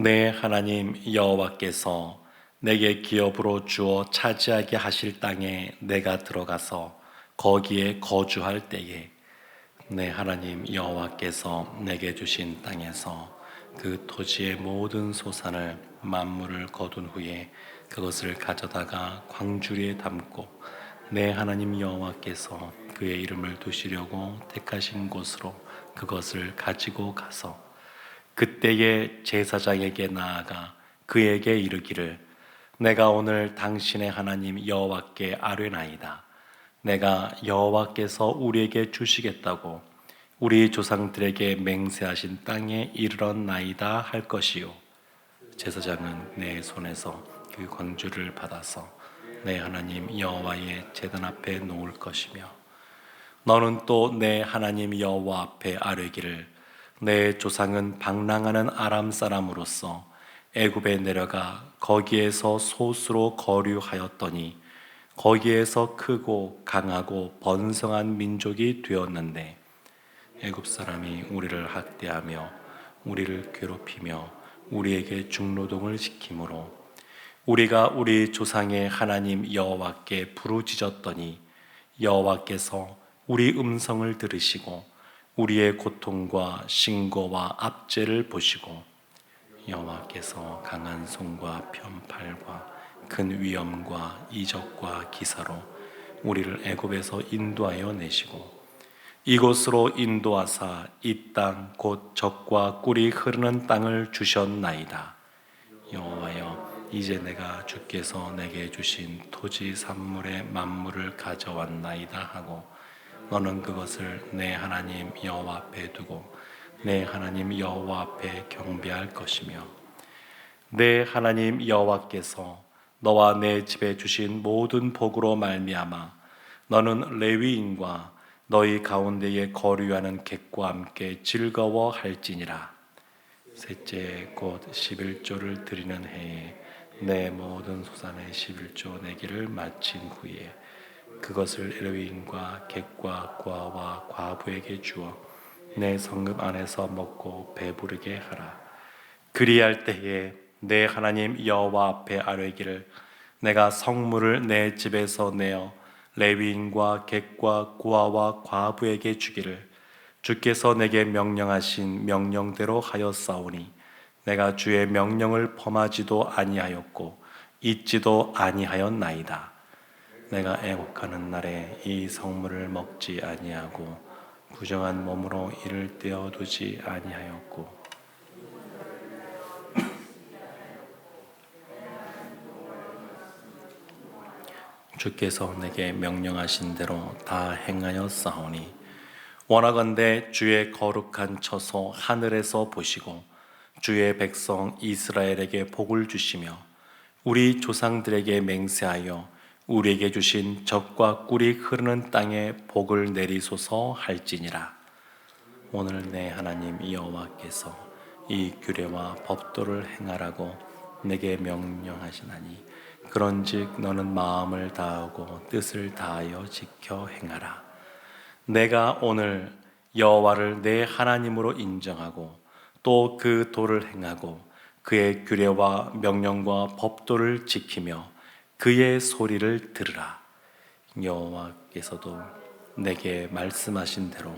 내 하나님 여호와께서 내게 기업으로 주어 차지하게 하실 땅에 내가 들어가서 거기에 거주할 때에 내 하나님 여호와께서 내게 주신 땅에서 그 토지의 모든 소산을 만물을 거둔 후에 그것을 가져다가 광주리에 담고 내 하나님 여호와께서 그의 이름을 두시려고 택하신 곳으로 그것을 가지고 가서 그때에 제사장에게 나아가 그에게 이르기를 내가 오늘 당신의 하나님 여호와께 아뢰나이다. 내가 여호와께서 우리에게 주시겠다고 우리 조상들에게 맹세하신 땅에 이르렀나이다 할 것이요. 제사장은 내 손에서 그 광주를 받아서 내 하나님 여호와의 제단 앞에 놓을 것이며 너는 또 내 하나님 여호와 앞에 아뢰기를 내 조상은 방랑하는 아람 사람으로서 애굽에 내려가 거기에서 소수로 거류하였더니 거기에서 크고 강하고 번성한 민족이 되었는데 애굽 사람이 우리를 학대하며 우리를 괴롭히며 우리에게 중노동을 시키므로 우리가 우리 조상의 하나님 여호와께 부르짖었더니 여호와께서 우리 음성을 들으시고 우리의 고통과 신고와 압제를 보시고 여호와께서 강한 손과 편팔과 큰 위엄과 이적과 기사로 우리를 애굽에서 인도하여 내시고 이곳으로 인도하사 이 땅 곧 젖과 꿀이 흐르는 땅을 주셨나이다. 여호와여, 이제 내가 주께서 내게 주신 토지 산물의 만물을 가져왔나이다 하고 너는 그것을 내 하나님 여호와 앞에 두고 내 하나님 여호와 앞에 경배할 것이며 내 하나님 여호와께서 너와 내 집에 주신 모든 복으로 말미암아 너는 레위인과 너희 가운데에 거류하는 객과 함께 즐거워할지니라. 셋째 곧 11조를 드리는 해에 내 모든 소산의 11조 내기를 마친 후에 그것을 레위인과 객과 고아와 과부에게 주어 내 성읍 안에서 먹고 배부르게 하라. 그리할 때에 내 하나님 여호와 앞에 아뢰기를 내가 성물을 내 집에서 내어 레위인과 객과 고아와 과부에게 주기를 주께서 내게 명령하신 명령대로 하였사오니 내가 주의 명령을 범하지도 아니하였고 잊지도 아니하였나이다. 내가 애곡하는 날에 이 성물을 먹지 아니하고 부정한 몸으로 이를 떼어두지 아니하였고 주께서 내게 명령하신 대로 다 행하였사오니 원하건대 주의 거룩한 처소 하늘에서 보시고 주의 백성 이스라엘에게 복을 주시며 우리 조상들에게 맹세하여 우리에게 주신 젖과 꿀이 흐르는 땅에 복을 내리소서 할지니라. 오늘 내 하나님 여호와께서 이 규례와 법도를 행하라고 내게 명령하시나니 그런즉 너는 마음을 다하고 뜻을 다하여 지켜 행하라. 내가 오늘 여호와를 내 하나님으로 인정하고 또 그 도를 행하고 그의 규례와 명령과 법도를 지키며 그의 소리를 들으라. 여호와께서도 내게 말씀하신 대로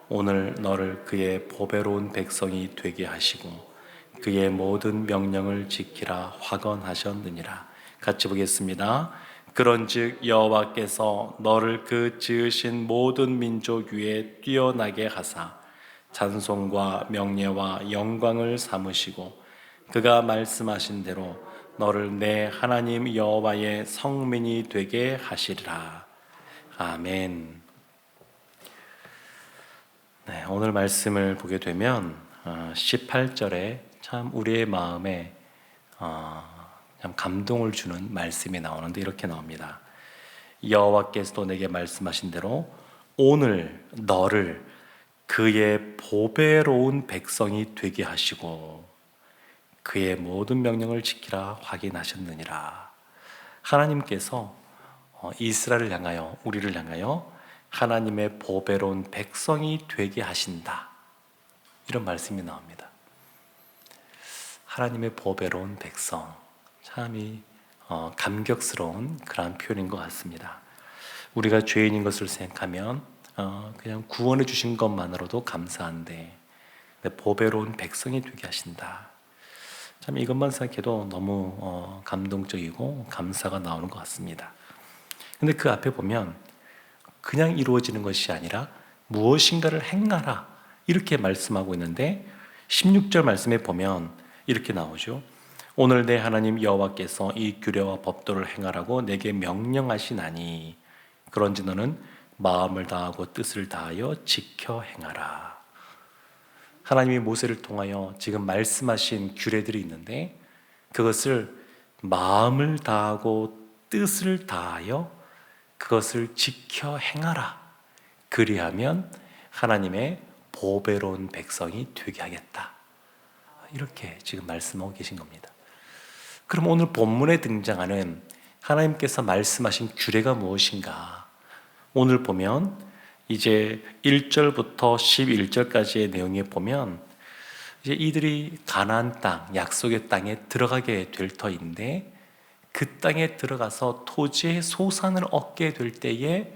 오늘 너를 그의 보배로운 백성이 되게 하시고 그의 모든 명령을 지키라 확언하셨느니라. 같이 보겠습니다. 그런즉 여호와께서 너를 그 지으신 모든 민족 위에 뛰어나게 하사 찬송과 명예와 영광을 삼으시고 그가 말씀하신 대로 너를 내 하나님 여호와의 성민이 되게 하시리라. 아멘. 네, 오늘 말씀을 보게 되면 18절에 참 우리의 마음에 참 감동을 주는 말씀이 나오는데 이렇게 나옵니다. 여호와께서도 내게 말씀하신 대로 오늘 너를 그의 보배로운 백성이 되게 하시고 그의 모든 명령을 지키라 확인하셨느니라. 하나님께서 이스라엘을 향하여 우리를 향하여 하나님의 보배로운 백성이 되게 하신다. 이런 말씀이 나옵니다. 하나님의 보배로운 백성, 참이 감격스러운 그런 표현인 것 같습니다. 우리가 죄인인 것을 생각하면 그냥 구원해 주신 것만으로도 감사한데 보배로운 백성이 되게 하신다. 참 이것만 생각해도 너무 감동적이고 감사가 나오는 것 같습니다. 근데 그 앞에 보면 그냥 이루어지는 것이 아니라 무엇인가를 행하라 이렇게 말씀하고 있는데 16절 말씀에 보면 이렇게 나오죠. 오늘 내 하나님 여호와께서 이 규례와 법도를 행하라고 내게 명령하시나니 그런지 너는 마음을 다하고 뜻을 다하여 지켜 행하라. 하나님이 모세를 통하여 지금 말씀하신 규례들이 있는데 그것을 마음을 다하고 뜻을 다하여 그것을 지켜 행하라. 그리하면 하나님의 보배로운 백성이 되게 하겠다. 이렇게 지금 말씀하고 계신 겁니다. 그럼 오늘 본문에 등장하는 하나님께서 말씀하신 규례가 무엇인가? 오늘 보면 이제 1절부터 11절까지의 내용에 보면 이제 이들이 가나안 땅, 약속의 땅에 들어가게 될 터인데 그 땅에 들어가서 토지의 소산을 얻게 될 때에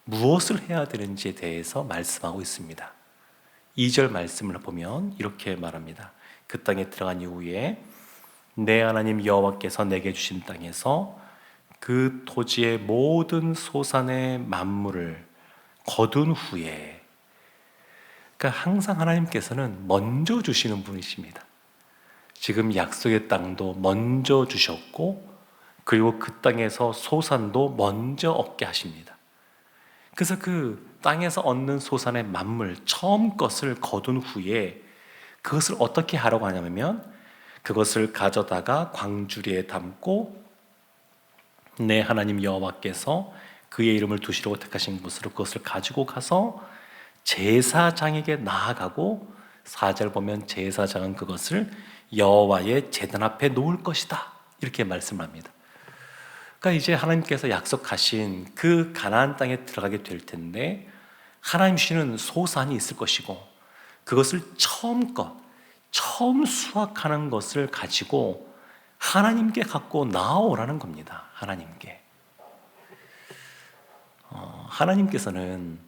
무엇을 해야 되는지에 대해서 말씀하고 있습니다. 2절 말씀을 보면 이렇게 말합니다. 그 땅에 들어간 이후에 내 하나님 여호와께서 내게 주신 땅에서 그 토지의 모든 소산의 만물을 거둔 후에, 그러니까 항상 하나님께서는 먼저 주시는 분이십니다. 지금 약속의 땅도 먼저 주셨고 그리고 그 땅에서 소산도 먼저 얻게 하십니다. 그래서 그 땅에서 얻는 소산의 만물 처음 것을 거둔 후에 그것을 어떻게 하라고 하냐면 그것을 가져다가 광주리에 담고 내 하나님 여호와께서 그의 이름을 두시려고 택하신 곳으로 그것을 가지고 가서 제사장에게 나아가고 4절 보면 제사장은 그것을 여호와의 제단 앞에 놓을 것이다 이렇게 말씀합니다. 그러니까 이제 하나님께서 약속하신 그 가나안 땅에 들어가게 될 텐데 하나님 주시는 소산이 있을 것이고 그것을 처음 수확하는 것을 가지고 하나님께 갖고 나오라는 겁니다. 하나님께서는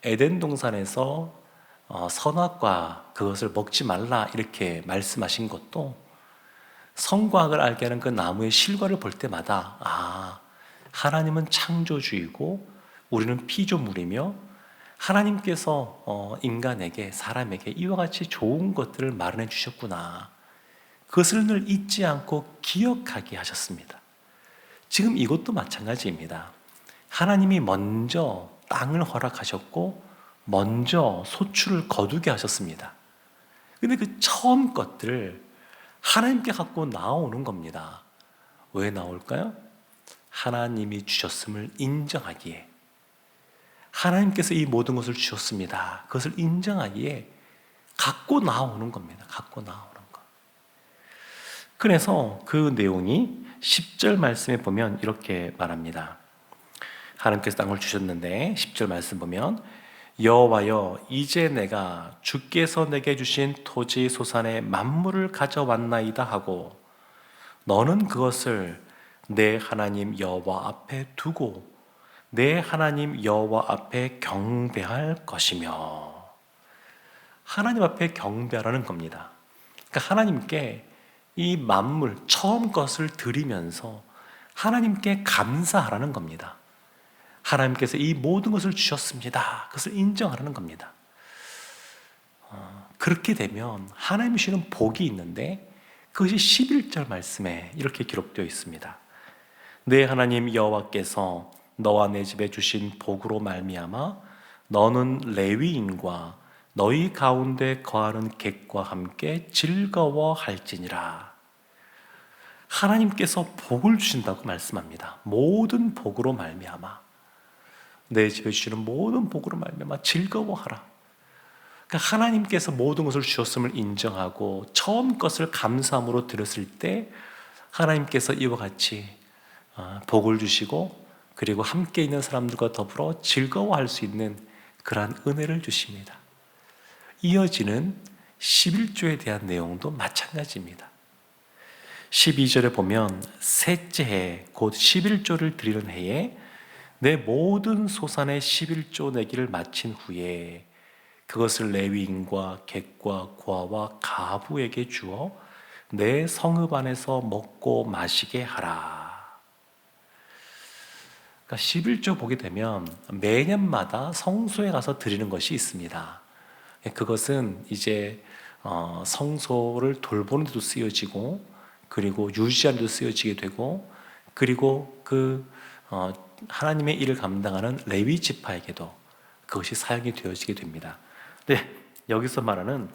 에덴 동산에서 선악과 그것을 먹지 말라 이렇게 말씀하신 것도 선과악을 알게 하는 그 나무의 실과를 볼 때마다 하나님은 창조주이고 우리는 피조물이며 하나님께서 인간에게 사람에게 이와 같이 좋은 것들을 마련해 주셨구나. 그것을 늘 잊지 않고 기억하게 하셨습니다. 지금 이것도 마찬가지입니다. 하나님이 먼저 땅을 허락하셨고 먼저 소출을 거두게 하셨습니다. 근데 그 처음 것들을 하나님께 갖고 나오는 겁니다. 왜 나올까요? 하나님이 주셨음을 인정하기에, 하나님께서 이 모든 것을 주셨습니다. 그것을 인정하기에 갖고 나오는 겁니다. 갖고 나오는 것. 그래서 그 내용이 10절 말씀에 보면 이렇게 말합니다. 하나님께서 땅을 주셨는데 10절 말씀 보면 여호와여 이제 내가 주께서 내게 주신 토지 소산의 만물을 가져왔나이다 하고 너는 그것을 내 하나님 여호와 앞에 두고 내 하나님 여호와 앞에 경배할 것이며, 하나님 앞에 경배하라는 겁니다. 그러니까 하나님께 이 만물 처음 것을 드리면서 하나님께 감사하라는 겁니다. 하나님께서 이 모든 것을 주셨습니다. 그것을 인정하라는 겁니다. 그렇게 되면 하나님이 주시는 복이 있는데 그것이 11절 말씀에 이렇게 기록되어 있습니다. 내 하나님 여호와께서 너와 내 집에 주신 복으로 말미암아 너는 레위인과 너희 가운데 거하는 객과 함께 즐거워할지니라. 하나님께서 복을 주신다고 말씀합니다. 모든 복으로 말미암아, 내 집에 주시는 모든 복으로 말미암아 즐거워하라. 그러니까 하나님께서 모든 것을 주셨음을 인정하고 처음 것을 감사함으로 드렸을 때 하나님께서 이와 같이 복을 주시고 그리고 함께 있는 사람들과 더불어 즐거워할 수 있는 그러한 은혜를 주십니다. 이어지는 11조에 대한 내용도 마찬가지입니다. 12절에 보면 셋째 해 곧 11조를 드리는 해에 내 모든 소산의 11조 내기를 마친 후에 그것을 레위인과 객과 고아와 가부에게 주어 내 성읍 안에서 먹고 마시게 하라. 그러니까 11조 보게 되면 매년마다 성소에 가서 드리는 것이 있습니다. 그것은 이제 성소를 돌보는 데도 쓰여지고, 그리고 유지하는 데도 쓰여지게 되고, 그리고 하나님의 일을 감당하는 레위 지파에게도 그것이 사용이 되어지게 됩니다. 네, 여기서 말하는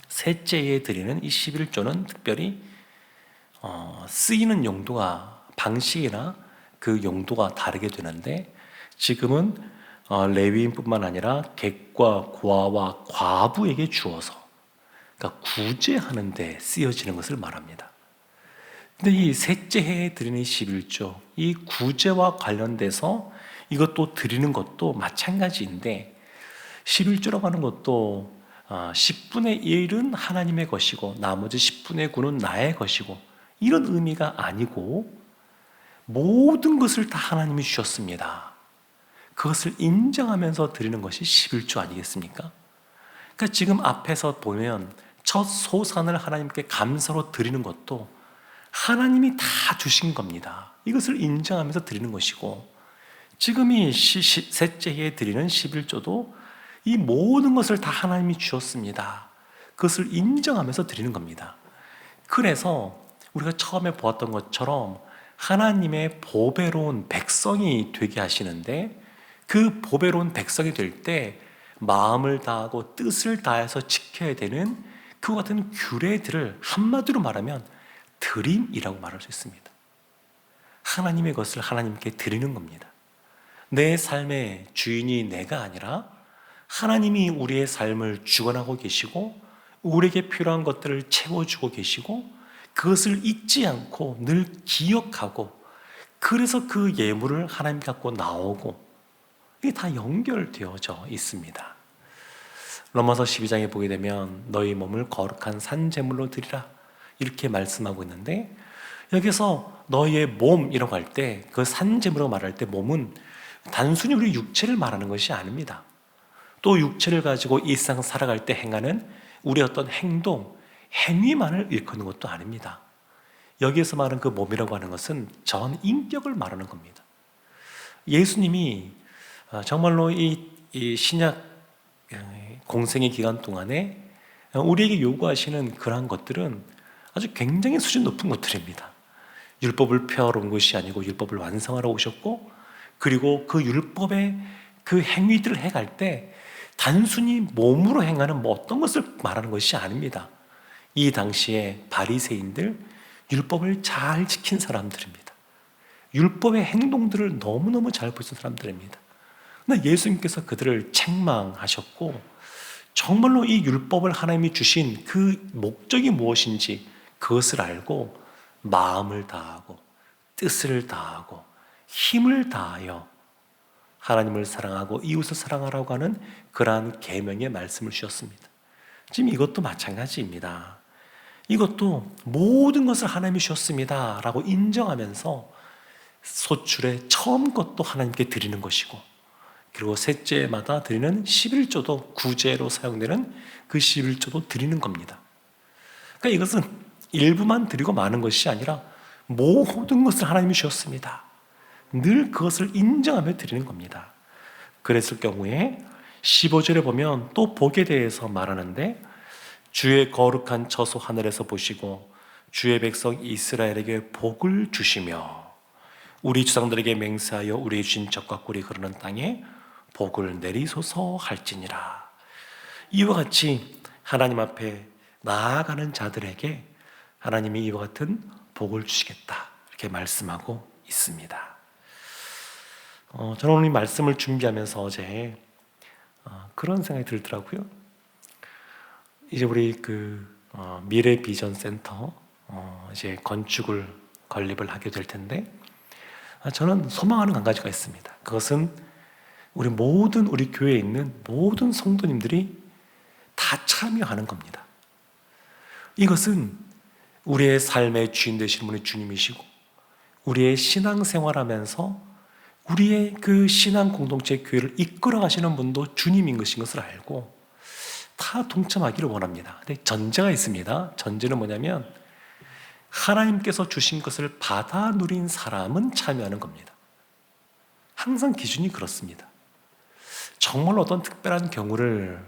셋째에 드리는 이 11조는 특별히 쓰이는 용도가, 방식이나 그 용도가 다르게 되는데, 지금은 레위인뿐만 아니라 객과 고아와 과부에게 주어서, 그러니까 구제하는 데 쓰여지는 것을 말합니다. 근데 이 셋째 해에 드리는 11조, 이 구제와 관련돼서 이것도 드리는 것도 마찬가지인데, 11조라고 하는 것도 10분의 1은 하나님의 것이고 나머지 10분의 9는 나의 것이고, 이런 의미가 아니고 모든 것을 다 하나님이 주셨습니다. 그것을 인정하면서 드리는 것이 11조 아니겠습니까? 그러니까 지금 앞에서 보면 첫 소산을 하나님께 감사로 드리는 것도 하나님이 다 주신 겁니다. 이것을 인정하면서 드리는 것이고, 지금 이 셋째 해에 드리는 11조도 이 모든 것을 다 하나님이 주셨습니다. 그것을 인정하면서 드리는 겁니다. 그래서 우리가 처음에 보았던 것처럼 하나님의 보배로운 백성이 되게 하시는데, 그 보배로운 백성이 될 때 마음을 다하고 뜻을 다해서 지켜야 되는 그 같은 규례들을 한마디로 말하면 드림이라고 말할 수 있습니다. 하나님의 것을 하나님께 드리는 겁니다. 내 삶의 주인이 내가 아니라 하나님이 우리의 삶을 주관하고 계시고, 우리에게 필요한 것들을 채워주고 계시고, 그것을 잊지 않고 늘 기억하고, 그래서 그 예물을 하나님 갖고 나오고, 이게 다 연결되어져 있습니다. 로마서 12장에 보게 되면 너희 몸을 거룩한 산제물로 드리라, 이렇게 말씀하고 있는데, 여기서 너희의 몸이라고 할 때, 그 산제물이라고 말할 때 몸은 단순히 우리 육체를 말하는 것이 아닙니다. 또 육체를 가지고 일상 살아갈 때 행하는 우리 어떤 행동, 행위만을 일컫는 것도 아닙니다. 여기에서 말하는 그 몸이라고 하는 것은 전 인격을 말하는 겁니다. 예수님이 정말로 이 신약 공생의 기간 동안에 우리에게 요구하시는 그러한 것들은 아주 굉장히 수준 높은 것들입니다. 율법을 폐하러 온 것이 아니고 율법을 완성하러 오셨고, 그리고 그 율법의 그 행위들을 해갈 때 단순히 몸으로 행하는 어떤 것을 말하는 것이 아닙니다. 이 당시에 바리새인들, 율법을 잘 지킨 사람들입니다. 율법의 행동들을 너무너무 잘 보신 사람들입니다. 그런데 예수님께서 그들을 책망하셨고, 정말로 이 율법을 하나님이 주신 그 목적이 무엇인지 그것을 알고 마음을 다하고 뜻을 다하고 힘을 다하여 하나님을 사랑하고 이웃을 사랑하라고 하는 그러한 계명의 말씀을 주셨습니다. 지금 이것도 마찬가지입니다. 이것도 모든 것을 하나님이 주셨습니다 라고 인정하면서 소출의 처음 것도 하나님께 드리는 것이고, 그리고 셋째마다 드리는 11조도 구제로 사용되는 그 11조도 드리는 겁니다. 그러니까 이것은 일부만 드리고 마는 것이 아니라 모든 것을 하나님이 주셨습니다. 늘 그것을 인정하며 드리는 겁니다. 그랬을 경우에 15절에 보면 또 복에 대해서 말하는데, 주의 거룩한 처소 하늘에서 보시고 주의 백성 이스라엘에게 복을 주시며 우리 조상들에게 맹세하여 우리의 주신 적과 꿀이 흐르는 땅에 복을 내리소서 할지니라. 이와 같이 하나님 앞에 나아가는 자들에게 하나님이 이와 같은 복을 주시겠다, 이렇게 말씀하고 있습니다. 저는 오늘 이 말씀을 준비하면서 어제 그런 생각이 들더라고요. 이제 우리 미래 비전 센터 이제 건축을 건립을 하게 될 텐데, 저는 소망하는 한 가지가 있습니다. 그것은 우리 교회에 있는 모든 성도님들이 다 참여하는 겁니다. 이것은 우리의 삶의 주인 되시는 분이 주님이시고 우리의 신앙생활하면서 우리의 그 신앙 공동체 교회를 이끌어 가시는 분도 주님인 것을 알고 다 동참하기를 원합니다. 근데 전제가 있습니다. 전제는 뭐냐면 하나님께서 주신 것을 받아 누린 사람은 참여하는 겁니다. 항상 기준이 그렇습니다. 정말 어떤 특별한 경우를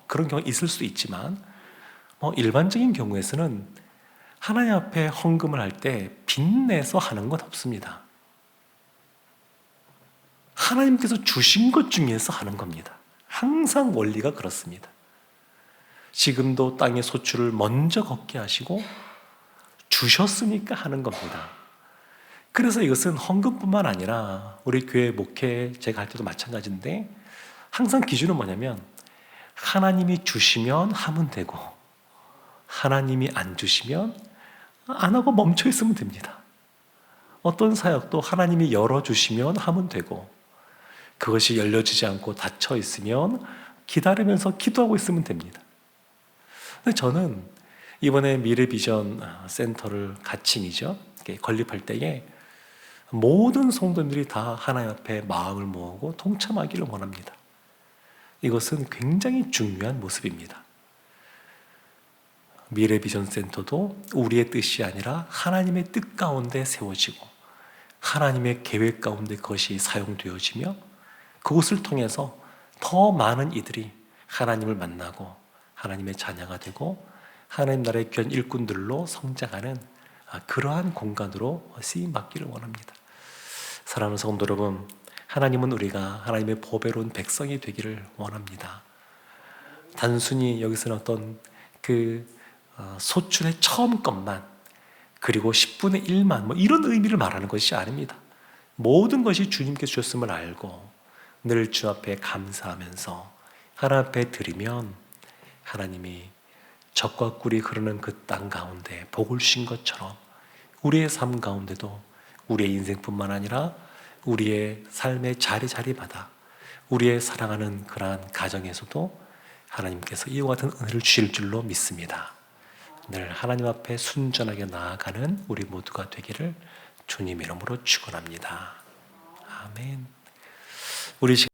그런 경우 있을 수도 있지만 일반적인 경우에서는 하나님 앞에 헌금을 할 때 빚내서 하는 건 없습니다. 하나님께서 주신 것 중에서 하는 겁니다. 항상 원리가 그렇습니다. 지금도 땅의 소출을 먼저 걷게 하시고 주셨으니까 하는 겁니다. 그래서 이것은 헌금뿐만 아니라 우리 교회 목회 제가 할 때도 마찬가지인데 항상 기준은 뭐냐면 하나님이 주시면 하면 되고 하나님이 안 주시면 안 하고 멈춰 있으면 됩니다. 어떤 사역도 하나님이 열어주시면 하면 되고 그것이 열려지지 않고 닫혀 있으면 기다리면서 기도하고 있으면 됩니다. 근데 저는 이번에 미래비전 센터를 가칭이죠. 건립할 때에 모든 성도님들이 다 하나님 앞에 마음을 모으고 동참하기를 원합니다. 이것은 굉장히 중요한 모습입니다. 미래비전 센터도 우리의 뜻이 아니라 하나님의 뜻 가운데 세워지고 하나님의 계획 가운데 그것이 사용되어지며 그것을 통해서 더 많은 이들이 하나님을 만나고 하나님의 자녀가 되고 하나님 나라의 귀한 일꾼들로 성장하는 그러한 공간으로 쓰임받기를 원합니다. 사랑하는 성도 여러분, 하나님은 우리가 하나님의 보배로운 백성이 되기를 원합니다. 단순히 여기서는 어떤 소출의 처음 것만 그리고 10분의 1만 이런 의미를 말하는 것이 아닙니다. 모든 것이 주님께서 주셨음을 알고 늘 주 앞에 감사하면서 하나님 앞에 드리면 하나님이 젖과 꿀이 흐르는 그 땅 가운데 복을 주신 것처럼 우리의 삶 가운데도 우리의 인생뿐만 아니라 우리의 삶의 자리마다 우리의 사랑하는 그러한 가정에서도 하나님께서 이와 같은 은혜를 주실 줄로 믿습니다. 늘 하나님 앞에 순전하게 나아가는 우리 모두가 되기를 주님 이름으로 축원합니다. 아멘. 우리